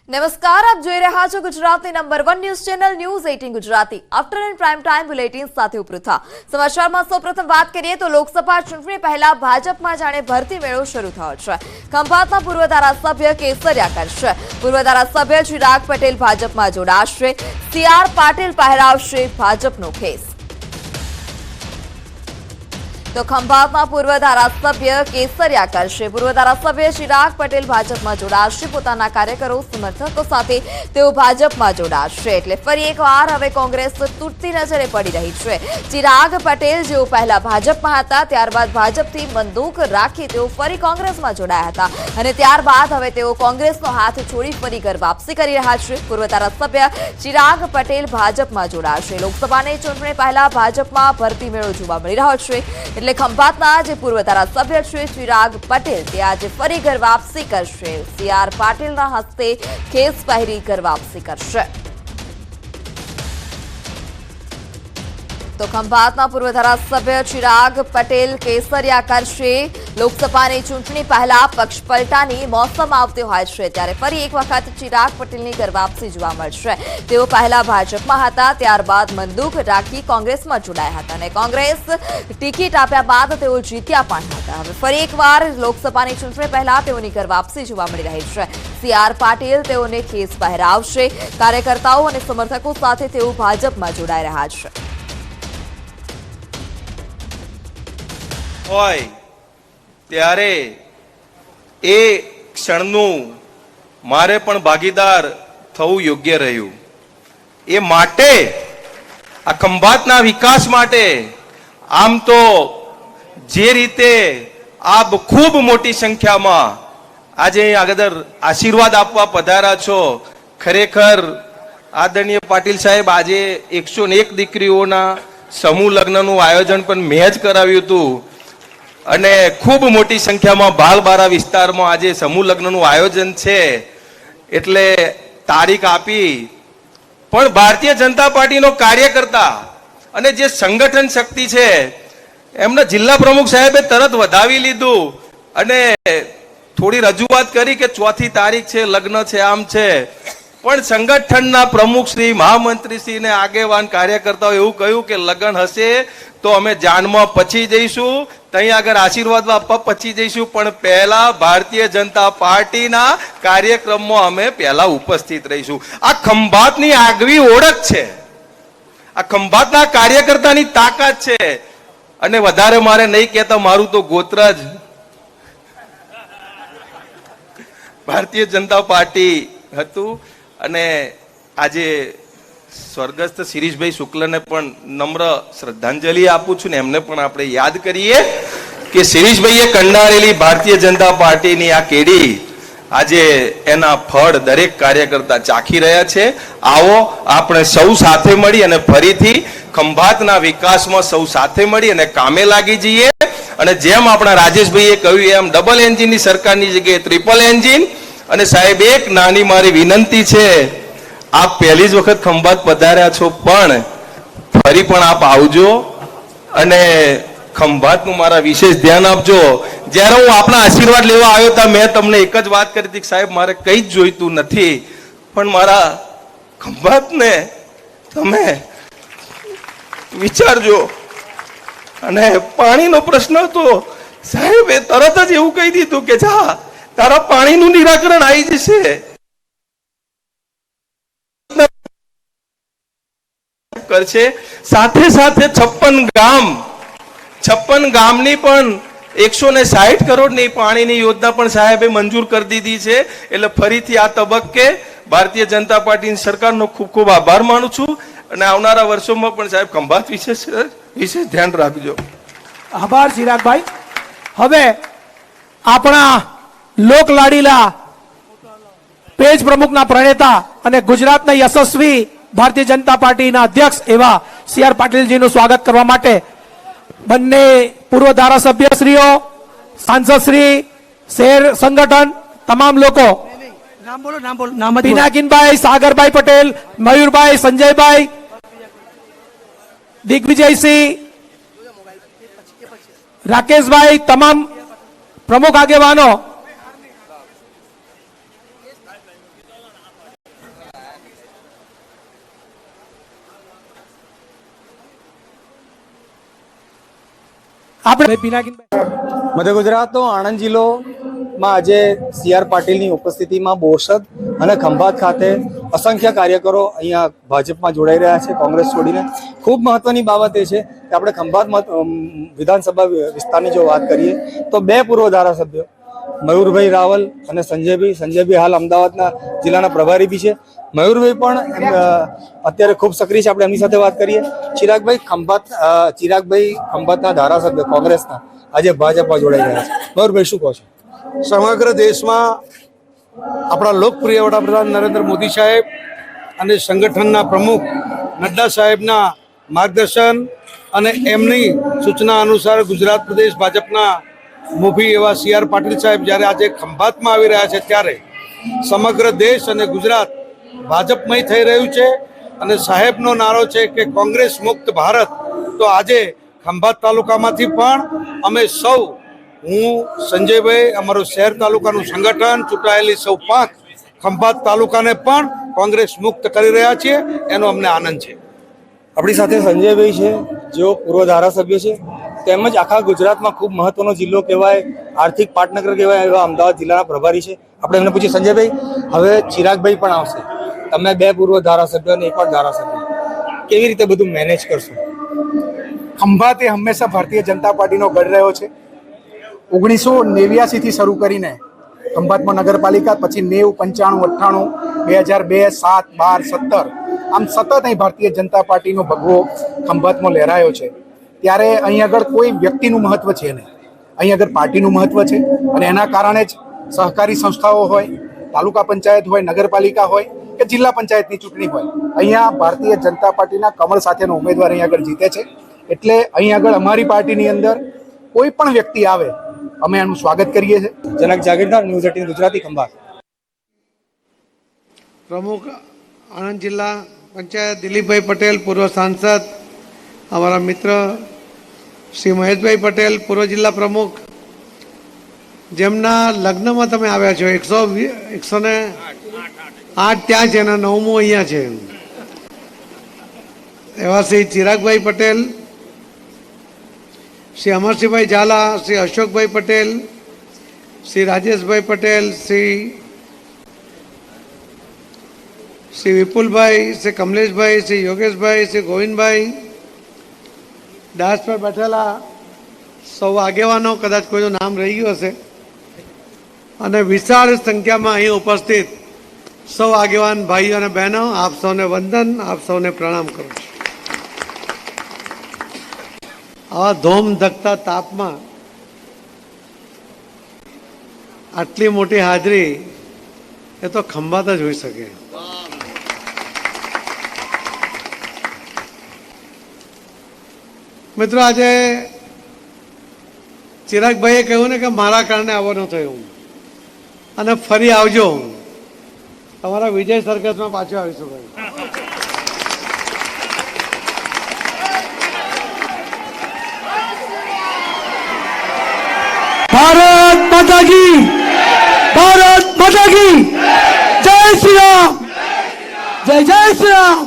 નમસ્કાર, આપ જોઈ રહ્યા છો ગુજરાતની number 1 news channel news 18 Gujarati. Afternoon prime time bulletin સાથે ઉપૃથા સમાચારમાં સૌપ્રથમ વાત કરીએ તો લોકસભા ચૂંટણી પહેલા ભાજપમાં જાણે ભરતી મેળો શરૂ થયો છે. ખંભાતના પૂર્વ ધારાસભ્ય કેસરિયા કરશે. પૂર્વ ધારાસભ્ય ચિરાગ પટેલ ભાજપમાં જોડાશે. CR પાટીલ પહેરાવશે ભાજપનો ખેસ. તો ખંભાતમાં પૂર્વ ધારાસભ્ય કેસરિયા કરશે. પૂર્વ ધારાસભ્ય ચિરાગ પટેલ ભાજપમાં જોડાશે. પોતાના કાર્યકરો સમર્થકો સાથે તેઓ ભાજપમાં જોડાશે. એટલે ફરી એકવાર હવે કોંગ્રેસ તૂટતી નજરે પડી રહી છે. ચિરાગ પટેલ જેઓ પહેલા ભાજપમાં હતા, ત્યારબાદ ભાજપથી બંદૂક રાખી તેઓ ફરી કોંગ્રેસમાં જોડાયા હતા અને ત્યારબાદ હવે તેઓ કોંગ્રેસનો હાથ છોડી ફરી ઘર વાપસી કરી રહ્યા છે. પૂર્વ ધારાસભ્ય ચિરાગ પટેલ ભાજપમાં જોડાશે. લોકસભાની ચૂંટણી પહેલા ભાજપમાં ભરતી મેળો જોવા મળી રહ્યો છે. એટલે ખંભાતના જે પૂર્વ ધારાસભ્ય છે ચિરાગ પટેલ તે આજે ફરી ઘર વાપસી કરશે. CR પાટીલના હસ્તે ખેસ પહેરી ઘર વાપસી કરશે. તો ખંભાતના પૂર્વ ધારાસભ્ય ચિરાગ પટેલ કેસરિયા કરશે. લોકસભાની ચૂંટણી પહેલા પક્ષ પલટાની મોસમ આવતી હોય છે ત્યારે ફરી એક વખત ચિરાગ પટેલની ઘર વાપસી જોવા મળશે. તેઓ પહેલા ભાજપમાં હતા, ત્યારબાદ બંદૂક રાખી કોંગ્રેસમાં જોડાયા હતા અને કોંગ્રેસ ટિકિટ આપ્યા બાદ તેઓ જીત્યા પણ હતા. હવે ફરી એકવાર લોકસભાની ચૂંટણી પહેલા તેઓની ઘર વાપસી જોવા મળી રહી છે. CR પાટીલ તેઓને ખેસ પહેરાવશે. કાર્યકર્તાઓ અને સમર્થકો સાથે તેઓ ભાજપમાં જોડાઈ રહ્યા છે. હોય ત્યારે એ ક્ષણનું મારે પણ ભાગીદાર થવું યોગ્ય રહ્યું. એ માટે આ ખંભાતના વિકાસ માટે આમ તો જે રીતે આપ ખૂબ મોટી સંખ્યામાં આજે આગળ આશીર્વાદ આપવા પધાર્યા છો, ખરેખર આદરણીય પાટીલ સાહેબ આજે 101 દીકરીઓના સમૂહ લગ્નનું આયોજન પણ મેં જ કરાવ્યું હતું અને ખૂબ મોટી સંખ્યામાં ભાલબારા વિસ્તારમાં આજે સમૂહ લગ્નનું આયોજન છે. એટલે તારીખ આપી પણ ભારતીય જનતા પાર્ટીનો કાર્યકર્તા અને જે સંગઠન શક્તિ છે એમના જિલ્લા પ્રમુખ સાહેબે તરત વધાવી લીધું અને થોડી રજૂઆત કરી કે 4મી તારીખ છે, લગ્ન છે, આમ છે. પણ સંગઠનના પ્રમુખ શ્રી, મહામંત્રી શ્રી ને આગેવાન કાર્યકર્તાઓ એવું કહ્યું કે લગ્ન હશે તો અમે જાનમાં પછી જઈશું, ત્યાં આગળ આશીર્વાદ આપવા પછી જઈશું, પણ પહેલા ભારતીય જનતા પાર્ટીના કાર્યક્રમમાં અમે પહેલા ઉપસ્થિત રહીશું. આ ખંભાતની આગવી ઓળખ છે, આ ખંભાતના કાર્યકર્તાની તાકાત છે. અને વધારે મારે નહીં કહેતા, મારું તો ગોત્ર જ ભારતીય જનતા પાર્ટી હતું. અને આજે સ્વર્ગસ્થ શિરીષભાઈ શુક્લને પણ નમ્ર શ્રદ્ધાંજલિ આપું છું ને એમને પણ આપણે યાદ કરીએ કે શિરીષભાઈએ કંડારેલી ભારતીય જનતા પાર્ટીની આ કેડી આજે એના ફળ દરેક કાર્યકર્તા ચાખી રહ્યા છે. આવો આપણે સૌ સાથે મળી અને ફરીથી ખંભાતના વિકાસમાં સૌ સાથે મળી અને કામે લાગી જઈએ. અને જેમ આપણા રાજેશભાઈએ કહ્યું એમ ડબલ એન્જિનની સરકારની જગ્યાએ ટ્રિપલ એન્જિન. અને સાહેબ એક નાની મારી વિનંતી છે, આપ પહેલી જ વખત ખંભાત પધાર્યા છો પણ ફરી પણ આપ આવજો અને ખંભાતનું મારા વિશેષ ધ્યાન આપજો. જ્યારે હું આપણા આશીર્વાદ લેવા આવ્યો હતા મેં તમને એક જ વાત કરી હતી કે સાહેબ મારે કંઈ જ જોઈતું નથી, પણ મારા ખંભાતને તમે વિચારજો. અને પાણીનો પ્રશ્ન હતો, સાહેબે તરત જ એવું કહી દીધું કે જા તારા પાણીનું નિરાકરણ આવી જશે. કરશે સાથે સાથે 56 ગામની પણ 160 કરોડની પાણીની યોજના પણ સાહેબે મંજૂર કરી દીધી છે. એટલે ફરીથી આ તબક્કે ભારતીય જનતા પાર્ટીની સરકારનો ખૂબ ખૂબ આભાર માનું છું અને આવનારા વર્ષોમાં પણ સાહેબ ખંભાત વિશે ધ્યાન રાખજો. આભાર ચિરાગભાઈ. હવે આપણા લોકલાડીલા પેજ પ્રમુખના પ્રણેતા અને ગુજરાતના યશસ્વી ભારતીય જનતા પાર્ટીના અધ્યક્ષ એવા CR પાટીલજીનું સ્વાગત કરવા માટે બંને પૂર્વ ધારાસભ્યશ્રીઓ, સાંસદશ્રી, શહેર સંગઠન તમામ લોકો, પિનાકીનભાઈ, સાગરભાઈ પટેલ, મયુરભાઈ, સંજયભાઈ, દિગ્વિજયસિંહ, રાકેશભાઈ, તમામ પ્રમુખ આગેવાનો આપણે પિનાકીનભાઈ મધ્ય ગુજરાતનો આણંદ જિલ્લોમાં આજે CR પાટીલની ઉપસ્થિતિમાં બોરસદ અને ખંભાત ખાતે અસંખ્ય કાર્યકરો અહીંયા ભાજપમાં જોડાઈ રહ્યા છે કોંગ્રેસ છોડીને. ખૂબ મહત્વની બાબત એ છે કે આપણે ખંભાત વિધાનસભા વિસ્તારની જો વાત કરીએ તો 2 પૂર્વ ધારાસભ્યો મયુરભાઈ રાવલ અને સંજયભાઈ હાલ અમદાવાદના જિલ્લાના પ્રભારી બી છે. મયુરભાઈ પણ અત્યારે ખૂબ સક્રિય છે, આપણે એમની સાથે વાત કરીએ. ચિરાગભાઈ ખંભાતના ધારાસભ્ય કોંગ્રેસના આજે ભાજપમાં જોડાઈ રહ્યા છે. મયુરભાઈ શું કહો છો? સમગ્ર દેશમાં આપણા લોકપ્રિય વડાપ્રધાન નરેન્દ્ર મોદી સાહેબ અને સંગઠનના પ્રમુખ નડ્ડા સાહેબના માર્ગદર્શન અને એમની સૂચના અનુસાર ગુજરાત પ્રદેશ ભાજપના મુખી એવા CR પાટીલ સાહેબ જ્યારે આજે ખંભાતમાં આવી રહ્યા છે ત્યારે સમગ્ર દેશ અને ગુજરાત ભાજપમય થઈ રહ્યું છે. અને સાહેબનો નારો છે કે કોંગ્રેસ મુક્ત ભારત. તો આજે ખંભાત તાલુકામાંથી પણ અમે સૌ, હું સંજયભાઈ, અમારું શહેર તાલુકાનું સંગઠન, ચૂંટાયેલી સૌ પાંખ ખંભાત તાલુકાને પણ કોંગ્રેસ મુક્ત કરી રહ્યા છીએ. એનો અમને આનંદ છે. આપણી સાથે સંજયભાઈ છે, જેઓ પૂર્વ ધારાસભ્ય છે, તેમજ આખા ગુજરાતમાં ખૂબ મહત્વનો જિલ્લો કહેવાય, આર્થિક પાટનગર કહેવાય એવા અમદાવાદ જિલ્લાના પ્રભારી છે. આપણે એમને પૂછીએ, સંજયભાઈ, હવે ચિરાગભાઈ પણ આવશે, તમે 2 પૂર્વ ધારાસભ્ય અને 1 પણ ધારાસભ્ય, કેવી રીતે બધું મેનેજ કરશો? ખંભાત એ હંમેશા ભારતીય જનતા પાર્ટીનો ગઢ રહ્યો છે. 1989થી શરૂ કરીને ખંભાતમાં નગરપાલિકા, પછી 90, 95, 98, 2002, 7, 12, 17 આમ સતત અહીં ભારતીય જનતા પાર્ટીનો ભગવો ખંભાતમાં લહેરાયો છે. ત્યારે અહીં આગળ કોઈ વ્યક્તિનું મહત્વ છે નહીં, અહીં આગળ પાર્ટીનું મહત્વ છે. અને એના કારણે જ સહકારી સંસ્થાઓ હોય, તાલુકા પંચાયત હોય, નગરપાલિકા હોય કે જિલ્લા પંચાયતની ચૂંટણી હોય, અહીંયા ભારતીય જનતા પાર્ટીના કમળ સાથેનો ઉમેદવાર અહીં આગળ જીતે છે. એટલે અહીં આગળ અમારી પાર્ટીની અંદર કોઈ પણ વ્યક્તિ આવે, અમે એનું સ્વાગત કરીએ છીએ. જનક જાગીરદાર, ન્યૂઝ 18 ગુજરાતી, ખંભાત. પ્રમુખ આણંદ જિલ્લા પંચાયત દિલીપભાઈ પટેલ, પૂર્વ સાંસદ, અમારા મિત્ર શ્રી મહેશભાઈ પટેલ, પૂર્વ જિલ્લા પ્રમુખ, જેમના લગ્નમાં તમે આવ્યા છો. 108 ત્યાં છે અને 9મું અહીંયા છે. એવા શ્રી ચિરાગભાઈ પટેલ, શ્રી અમરસિંહભાઈ ઝાલા, શ્રી અશોકભાઈ પટેલ, શ્રી રાજેશભાઈ પટેલ, શ્રી વિપુલભાઈ, શ્રી કમલેશભાઈ, શ્રી યોગેશભાઈ, શ્રી ગોવિંદભાઈ, ડાયસ પર બેઠેલા સૌ આગેવાનો, કદાચ કોઈનું નામ રહી ગયું હશે, અને વિશાળ સંખ્યામાં અહીં ઉપસ્થિત સૌ આગેવાન ભાઈઓ અને બહેનો, આપ સૌને વંદન, આપ સૌને પ્રણામ કરું છું. આવા ધોમ ધકતા તાપમાં આટલી મોટી હાજરી એ તો ખંભાત જ હોઈ શકે. મિત્રો, આજે ચિરાગભાઈએ કહ્યું ને કે મારા કારણે આવવાનું થયું અને ફરી આવજો, તમારા વિજય સરઘસમાં પાછો આવીશું ભાઈ. ભારત માતા કી, ભારત માતા કી જય શ્રી રામ, જય જય શ્રી રામ.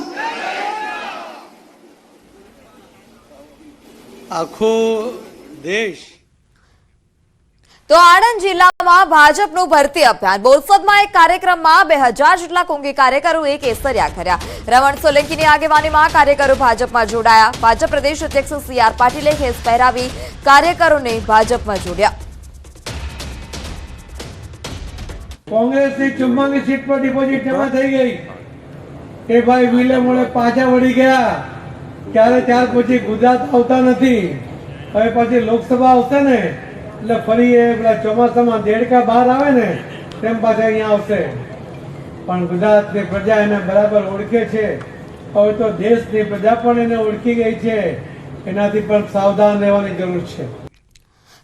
આખો દેશ તો આણંદ જિલ્લામાં ભાજપનું ભરતી અભિયાન. બોરસદમાં એક કાર્યક્રમમાં 2000 જેટલા કોંગી કેસરિયા કર્યા. રમણ સોલંકીની આગેવાનીમાં કાર્યકરો ભાજપમાં જોડાયા. ભાજપ પ્રદેશ અધ્યક્ષ CR પાટીલે ખેસ પહેરાવી કાર્યકરોને ભાજપમાં જોડ્યા. કોંગ્રેસની 44 સીટ પર ડિપોઝિટ જમા થઈ ગઈ. એ ભાઈ વિલે મોડે પાછા વળી ગયા. ક્યારે ત્યાર પછી ગુજરાત આવતા નથી. હવે પછી લોકસભા આવશે ને એટલે ફરી એ પેલા ચોમાસામાં દેડકા બહાર આવે ને તેમ પાછા અહીંયા આવશે. પણ ગુજરાતની પ્રજા એને બરાબર ઓળખે છે. હવે તો દેશની પ્રજા પણ એને ઓળખી ગઈ છે. એનાથી પણ સાવધાન રહેવાની જરૂર છે.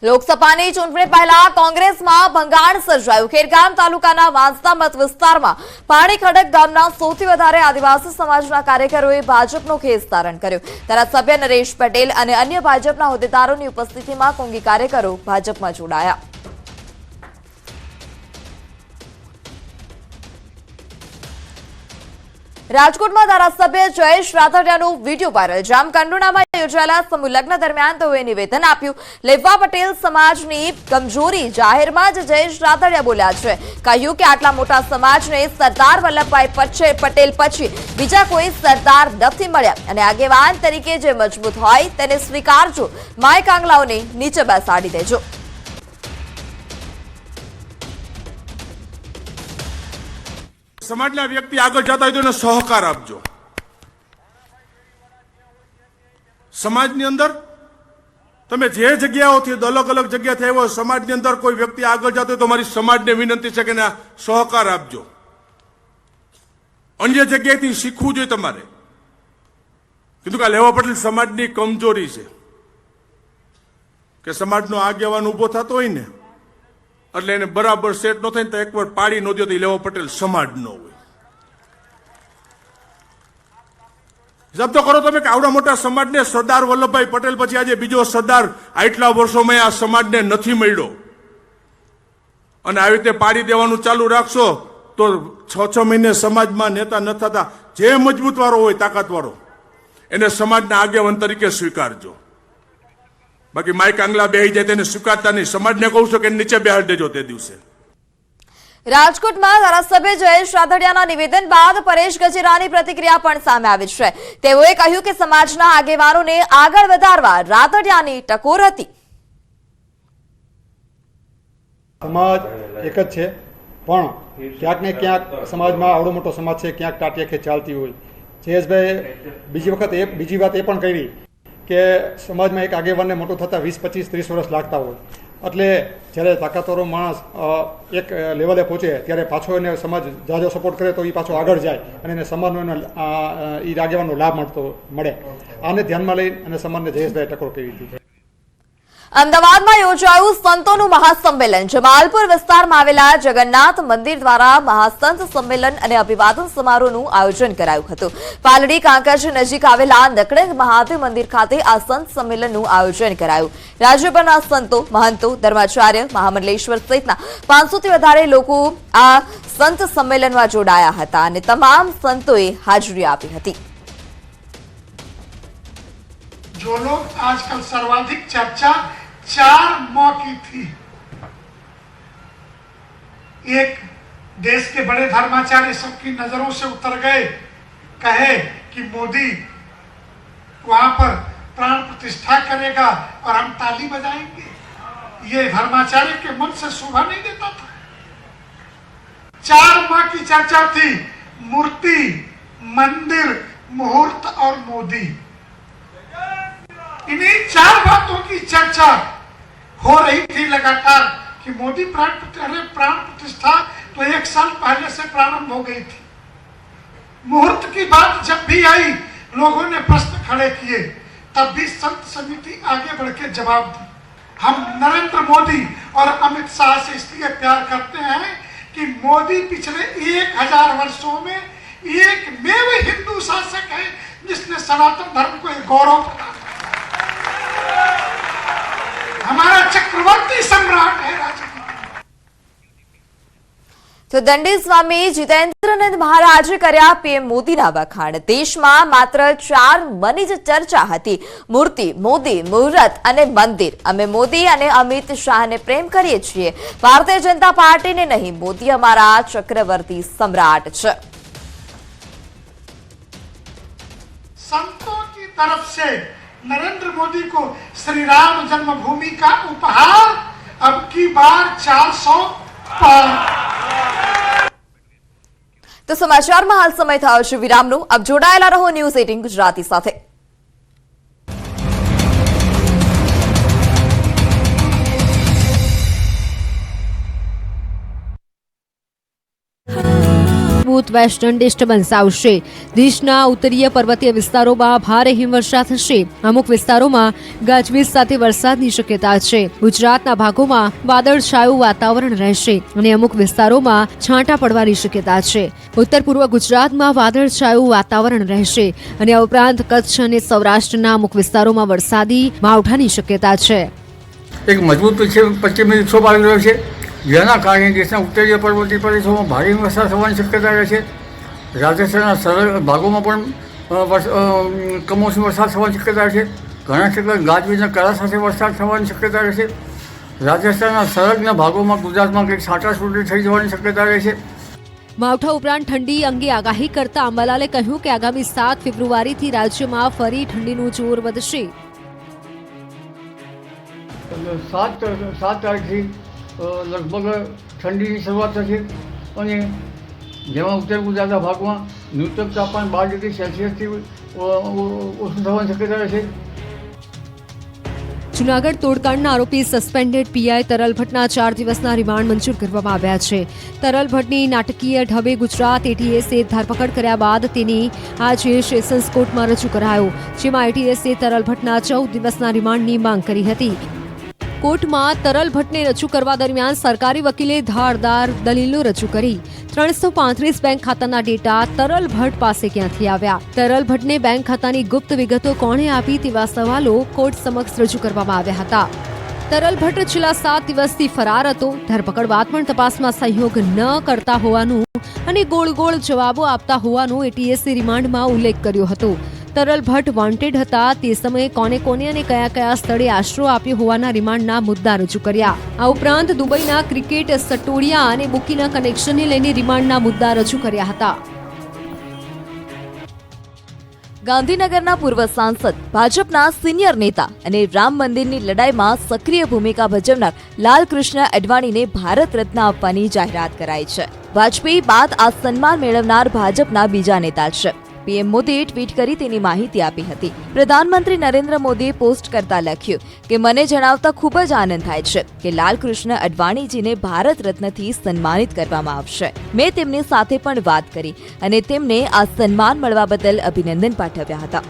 લોકસભાની ચૂંટણી પહેલા કોંગ્રેસમાં ભંગાણ સર્જાયું. ખેરગામ તાલુકાના વાંસદા મત વિસ્તારમાં પાણી ખડક ગામના સૌથી વધારે આદિવાસી સમાજના કાર્યકરોએ ભાજપનો ખેસ ધારણ કર્યો. ધારાસભ્ય નરેશ પટેલ અને અન્ય ભાજપના હોદ્દેદારોની ઉપસ્થિતિમાં કોંગી કાર્યકરો ભાજપમાં જોડાયા. રાજકોટમાં ધારાસભ્ય જયેશ રાદડિયાનો વિડીયો વાયરલ. જામકંડોરણામાં યોજાયેલા સમૂહ લગ્ન દરમિયાન તેઓએ નિવેદન આપ્યું. લેવા પટેલ સમાજની કમજોરી જાહેરમાં જ જયેશ રાદડિયા બોલ્યા છે. કહ્યું કે આટલા મોટા સમાજને સરદાર વલ્લભભાઈ પટેલ પછી બીજા કોઈ સરદાર નથી મળ્યા અને આગેવાન તરીકે જે મજબૂત હોય તેને સ્વીકારજો. માય કાંગલાઓને નીચે બેસાડી દેજો. સમાજના વ્યક્તિ આગળ જતા હોય તો એને સહકાર આપજો. સમાજની અંદર તમે જે જગ્યાઓથી અલગ અલગ જગ્યાથી આવ્યો સમાજની અંદર કોઈ વ્યક્તિ આગળ જતો હોય તો મારી સમાજને વિનંતી છે કે એને સહકાર આપજો. અન્ય જગ્યાએથી શીખવું જોઈએ તમારે. કીધું કે લેવા પટેલ સમાજની કમજોરી છે કે સમાજનો આગેવાન ઉભો થતો હોય ને એટલે એને બરાબર સેટ ન થાય ને તો એકવાર પાડી ન દો તો લેવા પટેલ સમાજ ન હોય. હિસાબ તો કરો તમે કે આવડા મોટા સમાજને સરદાર વલ્લભભાઈ પટેલ પછી આજે બીજો સરદાર આટલા વર્ષોમાં આ સમાજને નથી મળ્યો અને આવી રીતે પાડી દેવાનું ચાલુ રાખશો તો 6 મહિને સમાજમાં નેતા ન થતા જે મજબૂત વાળો હોય તાકાત વાળો એને સમાજના આગેવાન તરીકે સ્વીકારજો. બાકી માઇક આંગલા બેહી જાય તેને સ્વીકારતા નહીં. સમાજને કહું છું કે નીચે બેહાડી દેજો તે દિવસે. રાજકોટમાં ધારાસભ્ય જયેશ રાદડિયાના નિવેદન બાદ પરેશ ગજેરાની પ્રતિક્રિયા પણ સામે આવી છે. તેઓએ કહ્યું કે સમાજના આગેવાનોને આગળ વધારવા રાદડિયાની ટકોર હતી. સમાજ એક જ છે પણ ક્યાંક ને ક્યાંક સમાજમાં આવડો મોટો સમાજ છે ક્યાંક ટાટિયાખે ચાલતી હોય. જયેશભાઈ બીજી વાત એ પણ કરી કે સમાજમાં એક આગેવાનને મોટું થતાં 20, 25, 30 વર્ષ લાગતા હોય એટલે જ્યારે તાકાતવાળો માણસ એક લેવલે પહોંચે ત્યારે પાછો એને સમાજ જાજો સપોર્ટ કરે તો એ પાછો આગળ જાય અને એને સમાજનો એ આગેવાનનો લાભ મળે. આને ધ્યાનમાં લઈ અને સમાજને જયેશભાઈ ટકોર કરી હતી. અમદાવાદમાં યોજાયું સંતોનું મહાસંમેલન. જમાલપુર વિસ્તારમાં આવેલા જગન્નાથ મંદિર દ્વારા મહાસંત સંમેલન અને અભિવાદન સમારોહનું આયોજન કરાયું હતું. પાલડી કાંકજ નજીક આવેલા નકળંગ મહાદેવ મંદિર ખાતે આ સંત સંમેલનનું આયોજન કરાયું. રાજ્યભરના સંતો, મહંતો, ધર્માચાર્ય, મહામંડલેશ્વર સહિતના 500 થી વધારે લોકો આ સંત સંમેલનમાં જોડાયા હતા અને તમામ સંતોએ હાજરી આપી હતી. जो लोग आजकल सर्वाधिक चर्चा 4 माह की थी. एक देश के बड़े धर्माचार्य सबकी नजरों से उतर गए. कहे कि मोदी वहां पर प्राण प्रतिष्ठा करेगा और हम ताली बजाएंगे. ये धर्माचार्य के मन से शोभा नहीं देता था. 4 माह की चर्चा थी. मूर्ति, मंदिर, मुहूर्त और मोदी. इन्हीं 4 बातों की चर्चा हो रही थी लगातार कि मोदी प्राण प्रतिष्ठा तो 1 साल पहले से प्रारंभ हो गई थी. मुहूर्त की बात जब भी आई लोगों ने प्रश्न खड़े किए तब भी संत समिति आगे बढ़ के जवाब दी. हम नरेंद्र मोदी और अमित शाह से इसलिए प्यार करते हैं कि मोदी पिछले 1000 वर्षों में एकमेव हिंदू शासक है जिसने सनातन धर्म को एक गौरव प्रदान. हमारा चक्रवर्ती सम्राट है राजनीति. તો દંડી સ્વામી જીતેન્દ્રનંદ મહારાજે કર્યા પીએમ મોદીના વખાણ. દેશમાં માત્ર 4 મની જ ચર્ચા હતી. મૂર્તિ, મોદી, મુહૂર્ત અને મંદિર. અમે મોદી અને અમિત શાહને પ્રેમ કરીએ છીએ. ભારતીય જનતા પાર્ટીને નહીં. મોદી અમારા ચક્રવર્તી સમ્રાટ છે. संतों की तरफ से नरेंद्र मोदी को श्री राम जन्मभूमि का उपहार अब की बार 400 पार. તો સમાચારમાં હાલ સમય થયો છે વિરામનો. अब જોડાયેલા રહો ન્યૂઝ 18 ગુજરાતી સાથે. મજબૂત વેસ્ટર્ન ડિસ્ટર્બન્સ આવશે. દેશના ઉત્તરીય પર્વતીય વિસ્તારોમાં ભારે હિમવર્ષા થશે. અમુક વિસ્તારોમાં ગાજવીજ સાથે વરસાદની શક્યતા છે. ગુજરાતના ભાગોમાં વાદળછાયું વાતાવરણ રહેશે અને અમુક વિસ્તારોમાં છાંટા પડવાની શક્યતા છે. ઉત્તર પૂર્વ ગુજરાતમાં વાદળછાયું વાતાવરણ રહેશે અને આ ઉપરાંત કચ્છ અને સૌરાષ્ટ્રના અમુક વિસ્તારોમાં વરસાદી માવઠાની શક્યતા છે. એક મજબૂત પશ્ચિમી વિક્ષોભ આવી રહ્યો છે જેના કારણે દેશના ઉત્તરીય પર્વતીય પ્રદેશોમાં ભારે વરસાદ થવાની શક્યતા રહે છે. રાજસ્થાનના સરળ ભાગોમાં પણ કમોસમી વરસાદ થવાની શક્યતા છે. ઘણા ક્ષેત્રે ગાજવીજના કરા સાથે વરસાદ થવાની શક્યતા રહેશે. રાજસ્થાનના સરહદના ભાગોમાં ગુજરાતમાં કંઈક છાંટાછૂટી થઈ જવાની શક્યતા રહેશે. માવઠા ઉપરાંત ઠંડી અંગે આગાહી કરતા અંબાલાલે કહ્યું કે આગામી 7 ફેબ્રુઆરીથી રાજ્યમાં ફરી ઠંડીનું જોર વધશે. 7 તારીખથી લગભગ ઠંડીની શરૂઆત થશે અને જેમાં ઉત્તર ગુજરાતના ભાગમાં ન્યૂનતમ તાપમાન 12 ડિગ્રી સેલ્સિયસથી ઓછું થવાની શક્યતા રહેશે. જૂનાગઢ તોડકાંડના આરોપી સસ્પેન્ડેડ પીઆઈ તરલ ભટ્ટના 4 દિવસના રિમાન્ડ મંજૂર કરવામાં આવ્યા છે. તરલ ભટ્ટની નાટકીય ઢબે ગુજરાત એટીએસે ધરપકડ કર્યા બાદ તેની આજે સેશન્સ કોર્ટમાં રજૂ કરાયો, જેમાં એટીએસે તરલ ભટ્ટના 14 દિવસના રિમાન્ડની માંગ કરી હતી. કોર્ટમાં તરલ ભટ્ટને રજૂ કરવા દરમિયાન સરકારી વકીલે ધારદાર દલીલો રજૂ કરી. 335 બેંક ખાતાના ડેટા તરલ ભટ્ટ પાસે ક્યાંથી આવ્યા? તરલ ભટ્ટને બેંક ખાતાની ગુપ્ત વિગતો કોણે આપી તેવા સવાલો કોર્ટ સમક્ષ રજૂ કરવામાં આવ્યા હતા. તરલ ભટ્ટ છેલ્લા 7 દિવસથી ફરાર હતો. ધરપકડ બાદ પણ તપાસમાં સહયોગ ન કરતા હોવાનું અને ગોળ ગોળ જવાબો આપતા હોવાનો એટીએસે રિમાન્ડમાં ઉલ્લેખ કર્યો હતો. તરલ ભટ્ટ વોન્ટેડ હતા તે સમયે કોને અને કયા સ્થળે આશરો આપ્યો હોવાના રિમાન્ડના મુદ્દા રજૂ કર્યા. આ ઉપરાંત દુબઈના ક્રિકેટ સટોડિયા અને બુકીના કનેક્શનને લઈને રિમાન્ડના મુદ્દા રજૂ કર્યા હતા. ગાંધીનગરના પૂર્વ સાંસદ, ભાજપના સિનિયર નેતા અને રામ મંદિરની લડાઈમાં સક્રિય ભૂમિકા ભજવનાર લાલકૃષ્ણ અડવાણીને ભારત રત્ન આપવાની જાહેરાત કરાઈ છે. વાજપેયી બાદ આ સન્માન મેળવનાર ભાજપના બીજા નેતા છે. પીએમ મોદીએ ટ્વીટ કરી તેની માહિતી આપી હતી. પ્રધાનમંત્રી નરેન્દ્ર મોદીએ પોસ્ટ કરતા લખ્યું કે મને જણાવતા ખૂબ જ આનંદ થાય છે કે લાલકૃષ્ણ અડવાણીજીને ભારત રત્નથી સન્માનિત કરવામાં આવશે. મેં તેમની સાથે પણ વાત કરી અને તેમને આ સન્માન મળવા બદલ અભિનંદન પાઠવ્યા હતા.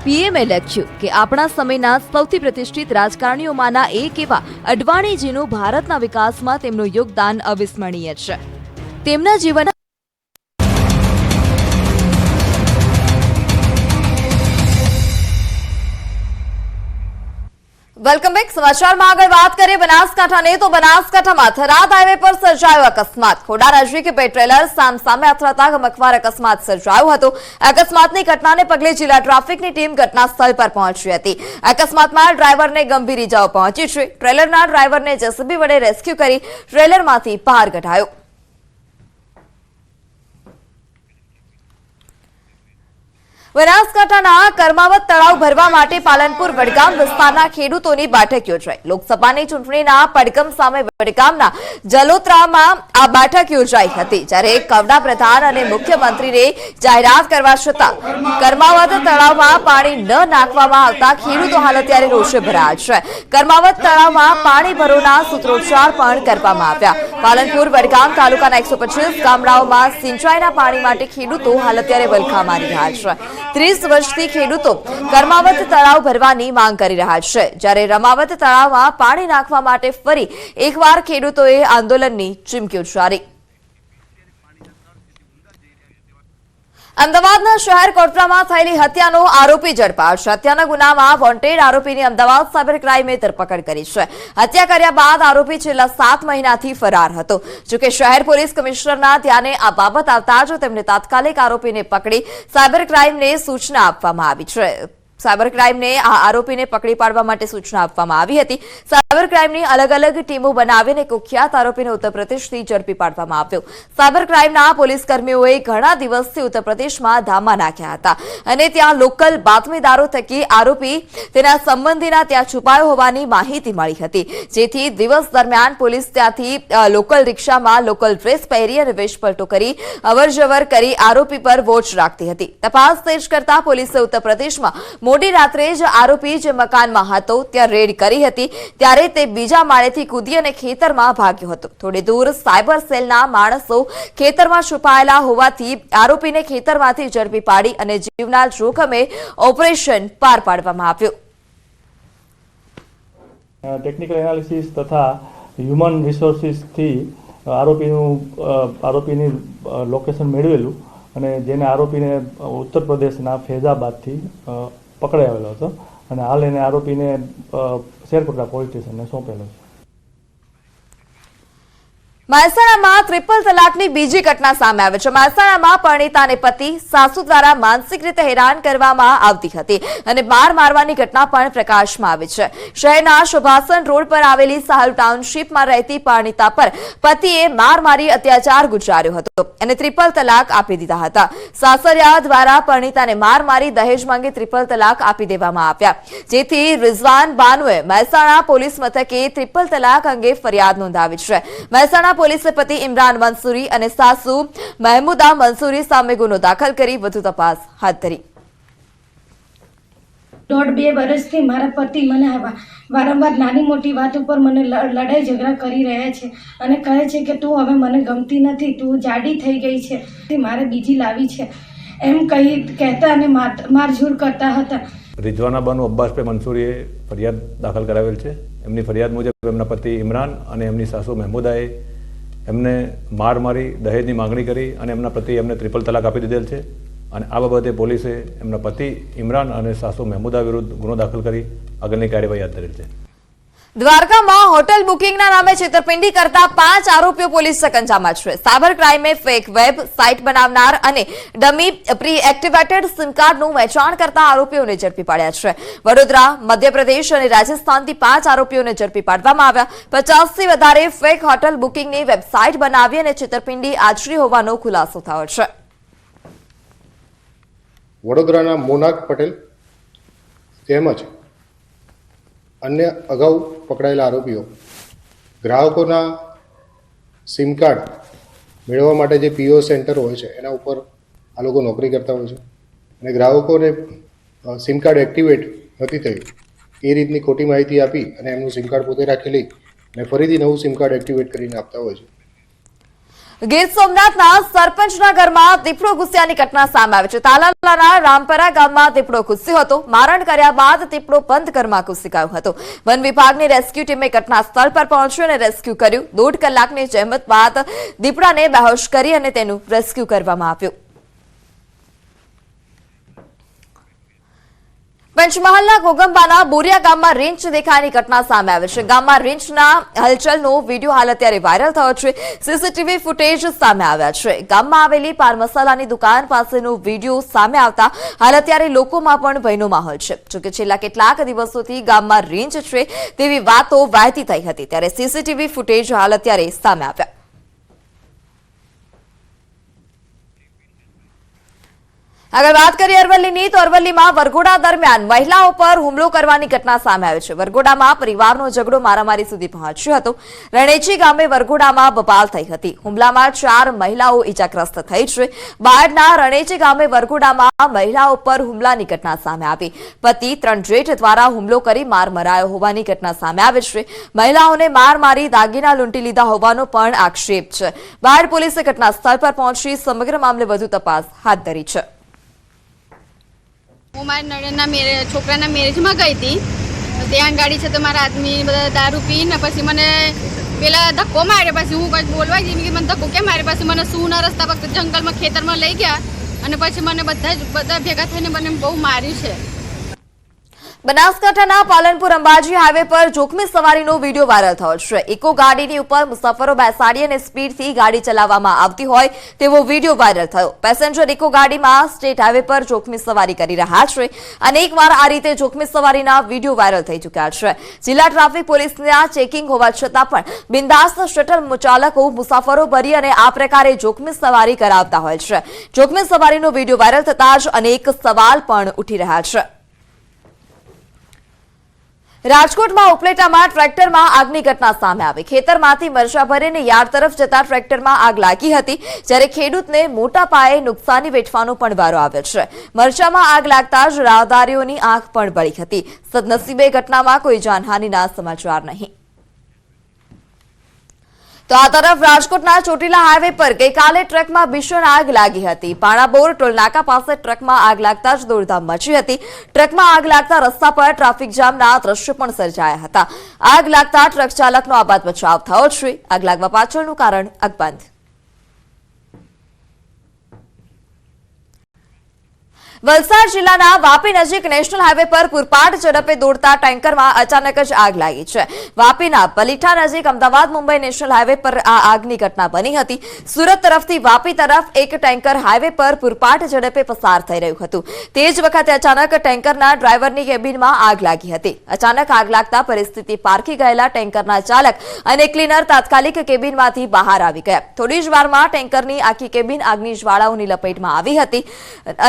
પીએમએ લખ્યું કે આપણા સમયના સૌથી પ્રતિષ્ઠિત રાજકારણીઓમાંના એક એવા અડવાણીજીનું ભારતના વિકાસમાં તેમનું યોગદાન અવિસ્મરણીય છે. તેમના જીવન વેલકમ બેક. સમાચારમાં આગળ વાત કરીએ બનાસકાંઠાની તો બનાસકાંઠામાં થરાદ હાઈવે પર સર્જાયો અકસ્માત. ખોડા નજીક બે ટ્રેલર સામે અથડાતા ગમખ્વાર અકસ્માત સર્જાયો હતો. અકસ્માતની ઘટનાને પગલે જિલ્લા ટ્રાફિકની ટીમ ઘટના સ્થળ પર પહોંચી હતી. અકસ્માતમાં ડ્રાઈવરને ગંભીર ઇજાઓ પહોંચી છે. ટ્રેલરના ડ્રાઈવરને જેસીબી વડે રેસ્ક્યુ કરી ટ્રેલરમાંથી બહાર કઢાયો. બનાસકાંઠાના કર્માવત તળાવ ભરવા માટે પાલનપુર વડગામ વિસ્તારના ખેડૂતોની બેઠક યોજાઈ. લોકસભાની ચૂંટણીના પડઘમ સામે વડગામના જલોત્રામાં આ બેઠક યોજાઈ હતી, જ્યારે કવડા પ્રધાન અને મુખ્યમંત્રીને જાહેરાત કરવા છતાં કર્માવત તળાવમાં પાણી ન નાખવામાં આવતા ખેડૂતો હાલ અત્યારે રોષે ભરાયા છે. કર્માવત તળાવમાં પાણી ભરોના સૂત્રોચ્ચાર પણ કરવામાં આવ્યા. પાલનપુર વડગામ તાલુકાના 125 ગામડાઓમાં સિંચાઈના પાણી માટે ખેડૂતો હાલ અત્યારે વલખા મારી રહ્યા છે. 30 વર્ષથી ખેડૂતો કર્માવત તળાવ ભરવાની માંગ કરી રહ્યા છે, જ્યારે રમાવત તળાવમાં પાણી નાખવા માટે ફરી એકવાર ખેડૂતોએ આંદોલનની ચીમકી ઉચ્ચારી. અમદાવાદના શહેર કોટડામાં થયેલી હત્યાનો આરોપી ઝડપાયો છે. હત્યાના ગુનામાં વોન્ટેડ આરોપીની અમદાવાદ સાયબર ક્રાઇમે ધરપકડ કરી છે. હત્યા કર્યા બાદ આરોપી છેલ્લા 7 મહિનાથી ફરાર હતો. જોકે શહેર પોલીસ કમિશનરના ધ્યાને આ બાબત આવતા જ તેમને તાત્કાલિક આરોપીને પકડી સાયબર ક્રાઇમને સૂચના આપવામાં આવી છે. સાયબર ક્રાઇમને આ આરોપીને પકડી પાડવા માટે સૂચના આપવામાં આવી હતી. સાયબર ક્રાઇમની અલગ અલગ ટીમો બનાવીને કુખ્યાત આરોપીને ઉત્તર પ્રદેશથી ઝડપી પાડવામાં આવ્યો. સાયબર ક્રાઇમના પોલીસ કર્મીઓએ ઘણા દિવસથી ઉત્તર પ્રદેશમાં ધામા નાખ્યા હતા અને ત્યાં લોકલ બાતમીદારો થકી આરોપી તેના સંબંધીના ત્યાં છુપાયો હોવાની માહિતી મળી હતી, જેથી દિવસ દરમિયાન પોલીસ ત્યાંથી લોકલ રિક્ષામાં લોકલ ડ્રેસ પહેરી અને વેશપલટો કરી અવરજવર કરી આરોપી પર વોચ રાખતી હતી. તપાસ તેજ કરતા પોલીસે ઉત્તર પ્રદેશમાં મોડી રાત્રે જ આરોપી જે મકાનમાં હતો ત્યાં રેડ કરી હતી, ત્યારે તે બીજા માળેથી કૂદી અને ખેતરમાં ભાગ્યો હતો. થોડી દૂર સાયબર સેલના માણસો ખેતરમાં છુપાયેલા હોવાથી આરોપીને ખેતરમાંથી ઝડપી પાડી અને જીવના જોખમે ઓપરેશન પાર પાડવામાં આવ્યું. ટેકનિકલ એનાલિસિસ તથા હ્યુમન રિસોર્સિસથી આરોપીની લોકેશન મેળવેલું અને જેને આરોપીને ઉત્તર પ્રદેશના ફૈઝાબાદથી પકડાયેલો હતો અને હાલ એને આરોપીને શેરકોટડા પોલીસ સ્ટેશનને સોંપેલો છે. મહેસાણામાં ટ્રિપલ તલાકની બીજી ઘટના સામે આવી છે. મહેસાણામાં પરણિતા અને પતિ સાસુ દ્વારા માનસિક રીતે હેરાન કરવામાં આવતી હતી અને માર મારવાની ઘટના પણ પ્રકાશમાં આવી છે. શહેરના સુભાષન રોડ પર આવેલી સાહલ ટાઉનશીપમાં રહેતી પરણિતા પર પતિએ માર મારી અત્યાચાર ગુજાર્યો હતો અને ટ્રિપલ તલાક આપી દીધા હતા. સાસરિયા દ્વારા પરણિતાને માર મારી દહેજ માંગે ટ્રિપલ તલાક આપી દેવામાં આવ્યા, જેથી રિઝવાન બાનુએ મહેસાણા પોલીસ મથકે ટ્રિપલ તલાક અંગે ફરિયાદ નોંધાવી છે. મહેસાણા પોલીસે પતિ ઇમરાન મંસૂરી અને સાસુ મહેમૂદા મંસૂરી સામે ગુનો દાખલ કરી વધુ તપાસ હાથ ધરી. 1.5-2 વર્ષથી મારા પતિ મને વારંવાર નાની મોટી વાત ઉપર મને લડાઈ ઝઘડા કરી રહ્યા છે અને કહે છે કે તું હવે મને ગમતી નથી, તું જાડી થઈ ગઈ છે, મારે બીજી લાવી છે એમ કહેતા અને મારઝૂડ કરતા હતા. રિઝવાના બાનુ અબ્બાસભાઈ મંસૂરીએ ફરિયાદ દાખલ કરાવેલ છે. એમની ફરિયાદ મુજબ એમના પતિ ઇમરાન અને એમની સાસુ મહેમૂદાએ એમને માર મારી દહેજની માંગણી કરી અને એમના પતિ એમને ટ્રિપલ તલાક આપી દીધેલ છે અને આ બાબતે પોલીસે એમના પતિ ઇમરાન અને સાસુ મહેમૂદા વિરુદ્ધ ગુનો દાખલ કરી આગળની કાર્યવાહી હાથ ધરેલ છે. દ્વારકામાં હોટલ બુકિંગના નામે છેતરપિંડી કરતા 5 આરોપીઓ પોલીસ સકંજામાં છે. સાયબર ક્રાઇમે ફેક વેબ સાઇટ બનાવનાર અને ડમી પ્રી એક્ટિવેટેડ સિમ કાર્ડનું વેચાણ કરતા આરોપીઓને ઝડપી પાડ્યા છે. વડોદરા, મધ્યપ્રદેશ અને રાજસ્થાનથી 5 આરોપીઓને ઝડપી પાડવામાં આવ્યા. 50થી વધારે ફેક હોટલ બુકિંગની વેબસાઇટ બનાવી અને છેતરપિંડી આચરી હોવાનો ખુલાસો થયો છે. વડોદરાના મોનાક પટેલ તેમજ અન્ય અગાઉ પકડાયેલા આરોપીઓ ગ્રાહકોના સિમ કાર્ડ મેળવવા માટે જે પીઓ સેન્ટર હોય છે એના ઉપર આ લોકો નોકરી કરતા હોય છે અને ગ્રાહકોને સિમ કાર્ડ એક્ટિવેટ નથી થયું એ રીતની ખોટી માહિતી આપી અને એમનું સિમ કાર્ડ પોતે રાખી લઈ અને ફરીથી નવું સિમ કાર્ડ એક્ટિવેટ કરીને આપતા હોય છે. ગીર સોમનાથના સરપંચના ઘરમાં દીપડો ઘૂસ્યાની ઘટના સામે આવી છે. તાલાલાના રામપરા ગામમાં દીપડો ઘૂસ્યો હતો. મારણ કર્યા બાદ દીપડો બંધ ઘરમાં ઘૂસી ગયો હતો. વન વિભાગની રેસ્ક્યુ ટીમે ઘટના સ્થળ પર પહોંચ્યું અને રેસ્ક્યુ કર્યું. 1.5 કલાકની જહેમત બાદ દીપડાને બેહોશ કરી અને તેનું રેસ્ક્યુ કરવામાં આવ્યું. પંચમહાલના ઘોગંબાના બોરિયા ગામમાં રીંછ દેખાવાની ઘટના સામે આવી છે. ગામમાં રીંછના હલચલનો વિડીયો હાલ અત્યારે વાયરલ થયો છે. સીસીટીવી ફૂટેજ સામે આવ્યા છે. ગામમાં આવેલી પાન મસાલાની દુકાન પાસેનો વિડીયો સામે આવતા હાલ અત્યારે લોકોમાં પણ ભયનો માહોલ છે. જોકે છેલ્લા કેટલાક દિવસોથી ગામમાં રીંછ છે તેવી વાતો વહેતી થઈ હતી, ત્યારે સીસીટીવી ફૂટેજ હાલ અત્યારે સામે આવ્યા. આગળ વાત કરીએ અરવલ્લીની, તો અરવલ્લીમાં વરઘોડા દરમિયાન મહિલાઓ પર હુમલો કરવાની ઘટના સામે આવી છે. વરઘોડામાં પરિવારનો ઝઘડો મારામારી સુધી પહોંચ્યો હતો. રણેચી ગામે વરઘોડામાં બબાલ થઈ હતી. હુમલામાં 4 મહિલાઓ ઈજાગ્રસ્ત થઈ છે. બાયડના રણેચી ગામે વરઘોડામાં મહિલાઓ પર હુમલાની ઘટના સામે આવી. પતિ 3 જેઠ દ્વારા હુમલો કરી માર મરાયો હોવાની ઘટના સામે આવી છે. મહિલાઓને માર મારી દાગીના લૂંટી લીધા હોવાનો પણ આક્ષેપ છે. બાયડ પોલીસે ઘટના સ્થળ પર પહોંચી સમગ્ર મામલે વધુ તપાસ હાથ ધરી છે. હું મારા નણંદના છોકરાના મેરેજમાં ગઈ હતી. ત્યાં ગાડી છે તો મારા આદમી બધા દારૂ પીને પછી મને પેલા ધક્કો માર્યો. પછી હું કંઈક બોલવા જઈ કે મને ધક્કો કેમ માર્યો. પછી મને સૂના રસ્તા પર જંગલમાં ખેતરમાં લઈ ગયા અને પછી મને બધા ભેગા થઈને મને બહુ માર્યું છે. બનાસકાંઠાના પાલનપુર અંબાજી હાઈવે પર જોખમી સવારીનો વિડીયો વાયરલ થયો છે. ઇકો ગાડીની ઉપર મુસાફરો બેસાડી અને સ્પીડથી ગાડી ચલાવવામાં આવતી હોય તેવો વિડીયો વાયરલ થયો. પેસેન્જર ઇકો ગાડીમાં સ્ટેટ હાઈવે પર જોખમી સવારી કરી રહ્યા છે. અનેકવાર આ રીતે જોખમી સવારીના વિડીયો વાયરલ થઈ ચૂક્યા છે. જિલ્લા ટ્રાફિક પોલીસના ચેકિંગ હોવા છતાં પણ બિંદાસ્ત શટલ ચાલકો મુસાફરો ભરી અને આ પ્રકારે જોખમી સવારી કરાવતા હોય છે. જોખમી સવારીનો વિડીયો વાયરલ થતા જ અનેક સવાલ પણ ઉઠી રહ્યા છે. રાજકોટમાં ઉપલેટામાં ટ્રેક્ટરમાં આગની ઘટના સામે આવી. ખેતરમાંથી મરચા ભરીને યાર્ડ તરફ જતા ટ્રેક્ટરમાં આગ લાગી હતી, જ્યારે ખેડૂતને મોટા પાયે નુકસાની વેઠવાનો પણ વારો આવ્યો છે. મરચામાં આગ લાગતા જ રાહદારીઓની આંખ પણ બળી હતી. સદનસીબે ઘટનામાં કોઈ જાનહાનિના સમાચાર નહીં. તો આ તરફ રાજકોટના ચોટીલા હાઈવે પર ગઈકાલે ટ્રકમાં ભીષણ આગ લાગી હતી. પાણાબોર ટોલનાકા પાસે ટ્રકમાં આગ લાગતા જ દોડધામ મચી હતી. ટ્રકમાં આગ લાગતા રસ્તા પર ટ્રાફિક જામના દ્રશ્યો પણ સર્જાયા હતા. આગ લાગતા ટ્રક ચાલકનો આબાદ બચાવ થયો છે. આગ લાગવા પાછળનું કારણ અકબંધ. વલસાડ જિલ્લાના વાપી નજીક નેશનલ હાઈવે પર પૂરપાટ ઝડપે દોડતા ટેન્કરમાં અચાનક જ આગ લાગી છે. વાપીના પલીઠા નજીક અમદાવાદ મુંબઈ નેશનલ હાઈવે પર આ આગની ઘટના બની હતી. સુરત તરફથી વાપી તરફ એક ટેન્કર હાઈવે પર પૂરપાટ ઝડપે પસાર થઈ રહ્યું હતું. તે જ વખતે અચાનક ટેન્કરના ડ્રાઈવરની કેબિનમાં આગ લાગી હતી. અચાનક આગ લાગતા પરિસ્થિતિ પારખી ગયેલા ટેન્કરના ચાલક અને ક્લીનર તાત્કાલિક કેબિનમાંથી બહાર આવી ગયા. થોડી જ વારમાં ટેન્કરની આખી કેબિન આગની જ્વાળાઓની લપેટમાં આવી હતી.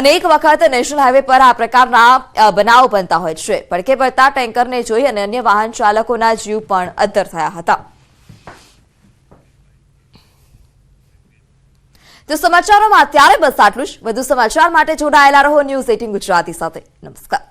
અનેક વખત નેશનલ હાઈવે પર આ પ્રકારના બનાવો બનતા હોય છે. પડકે પડતા ટેન્કરને જોઈ અને અન્ય વાહન ચાલકોના જીવ પણ અદ્ધર થયા હતા. તો સમાચારોમાં અત્યારે બસ આટલું જ. વધુ સમાચાર માટે જોડાયેલા રહો ન્યૂઝ 18 ગુજરાતી સાથે. નમસ્કાર.